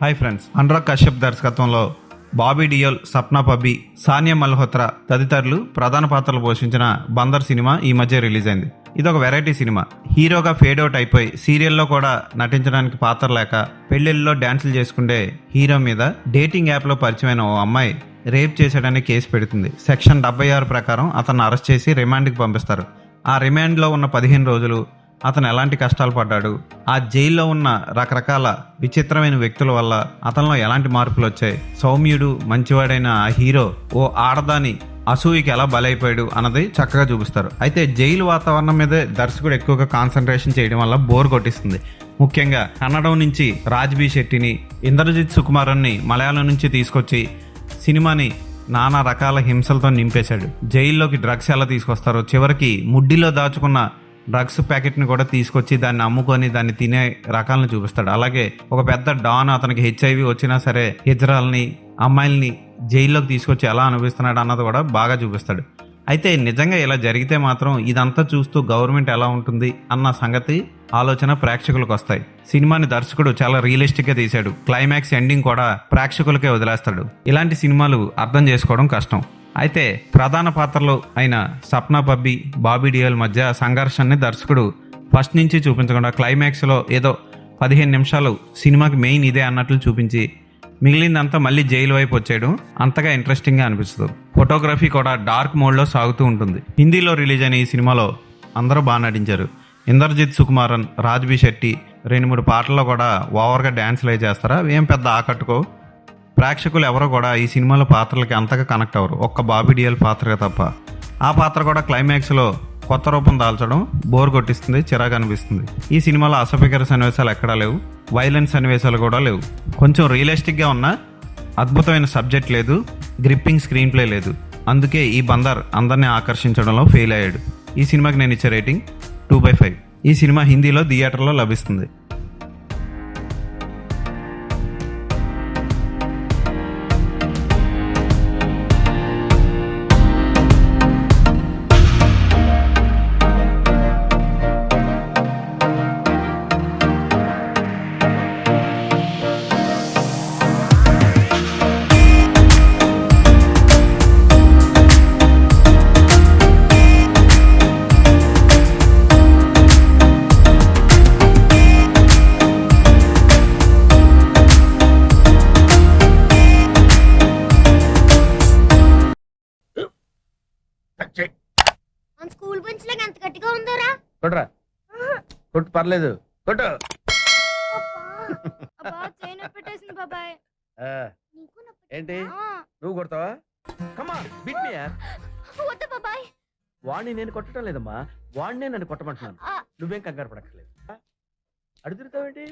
Hi friends, Anurag Kashyap దర్శకత్వంలో బాబీ డియోల్, సప్నా పబ్బి, సానియా మల్హోత్రా తదితరులు ప్రధాన పాత్రలు పోషించిన బందర్ సినిమా ఈ మధ్య రిలీజ్ అయింది. ఇది ఒక వెరైటీ సినిమా. హీరోగా ఫేడ్ అవుట్ అయిపోయి సీరియల్లో కూడా నటించడానికి పాత్ర లేక పెళ్లిళ్ళలో డ్యాన్సులు చేసుకుంటే హీరో మీద డేటింగ్ యాప్లో పరిచయమైన ఓ అమ్మాయి రేప్ చేశాడని కేసు పెడుతుంది. సెక్షన్ 76 ప్రకారం అతన్ని అరెస్ట్ చేసి రిమాండ్కి పంపిస్తారు. ఆ రిమాండ్లో ఉన్న 15 రోజులు అతను ఎలాంటి కష్టాలు పడ్డాడు, ఆ జైల్లో ఉన్న రకరకాల విచిత్రమైన వ్యక్తుల వల్ల అతనిలో ఎలాంటి మార్పులు వచ్చాయి, సౌమ్యుడు మంచివాడైన ఆ హీరో ఓ ఆడదాని అసూయకి ఎలా బలైపోయాడు అన్నది చక్కగా చూపిస్తారు. అయితే జైలు వాతావరణం మీదే దర్శకుడు ఎక్కువగా కాన్సన్ట్రేషన్ చేయడం వల్ల బోర్ కొట్టిస్తుంది. ముఖ్యంగా కన్నడం నుంచి రాజ్బీ శెట్టిని, ఇంద్రజిత్ సుకుమారన్ని మలయాళం నుంచి తీసుకొచ్చి సినిమాని నానా రకాల హింసలతో నింపేశాడు. జైల్లోకి డ్రగ్స్ ఎలా తీసుకొస్తారో, చివరికి ముడ్డిలో దాచుకున్న డ్రగ్స్ ప్యాకెట్ని కూడా తీసుకొచ్చి దాన్ని అమ్ముకొని దాన్ని తినే రకాలను చూపిస్తాడు. అలాగే ఒక పెద్ద డాన్ అతనికి HIV వచ్చినా సరే హిజ్రాల్ని, అమ్మాయిల్ని జైల్లోకి తీసుకొచ్చి ఎలా అనుభవిస్తున్నాడు అన్నది కూడా బాగా చూపిస్తాడు. అయితే నిజంగా ఇలా జరిగితే మాత్రం ఇదంతా చూస్తూ గవర్నమెంట్ ఎలా ఉంటుంది అన్న సంగతి ఆలోచన ప్రేక్షకులకు వస్తాయి. సినిమాని దర్శకుడు చాలా రియలిస్టిక్గా తీశాడు. క్లైమాక్స్ ఎండింగ్ కూడా ప్రేక్షకులకే వదిలేస్తాడు. ఇలాంటి సినిమాలు అర్థం చేసుకోవడం కష్టం. అయితే ప్రధాన పాత్రలు అయిన సప్నా పబ్బి, బాబీ డియోల్ మధ్య సంఘర్షణని దర్శకుడు ఫస్ట్ నుంచి చూపించకుండా క్లైమాక్స్లో ఏదో 15 నిమిషాలు సినిమాకి మెయిన్ ఇదే అన్నట్లు చూపించి మిగిలిందంతా మళ్ళీ జైలు వైపు వచ్చేయడం అంతగా ఇంట్రెస్టింగ్గా అనిపిస్తుంది. ఫోటోగ్రఫీ కూడా డార్క్ మోడ్లో సాగుతూ ఉంటుంది. హిందీలో రిలీజ్ అయిన ఈ సినిమాలో అందరూ బాగా నటించారు. ఇంద్రజిత్ సుకుమారన్, రాజ్బీ శెట్టి 2-3 పాటల్లో కూడా ఓవర్గా డ్యాన్స్లు అయి చేస్తారా, ఏం పెద్ద ఆకట్టుకో. ప్రేక్షకులు ఎవరో కూడా ఈ సినిమాలో పాత్రలకి అంతగా కనెక్ట్ అవ్వరు, ఒక్క బాబీ డియోల్ పాత్రగా తప్ప. ఆ పాత్ర కూడా క్లైమాక్స్లో కొత్త రూపం దాల్చడం బోర్ కొట్టిస్తుంది, చిరాకు అనిపిస్తుంది. ఈ సినిమాలో అసభ్యకర సన్నివేశాలు ఎక్కడా లేవు, వైలెన్స్ సన్నివేశాలు కూడా లేవు. కొంచెం రియలిస్టిక్గా ఉన్న అద్భుతమైన సబ్జెక్ట్ లేదు, గ్రిప్పింగ్ స్క్రీన్ ప్లే లేదు. అందుకే ఈ బందర్ అందరినీ ఆకర్షించడంలో ఫెయిల్ అయ్యాడు. ఈ సినిమాకి నేను ఇచ్చే రేటింగ్ 2/5. ఈ సినిమా హిందీలో థియేటర్లో లభిస్తుంది. స్కూల్ బెంచ్ లాగా ఎంత గట్టిగా ఉందోరా. కొట్రా, కొట్టు, పర్లేదు, కొట్టు. బాబాయ్ ఏంటి నువ్వు కొడతావా? కమా బిట్ మీ యార్. వద్దు బాబాయ్. వాడిని నేను కొట్టడం లేదమ్మా, వాడినే నన్ను కొట్టమంటున్నాను. నువ్వేం కంగారు పడక్కర్లేదు. అడుగుతావేంటి?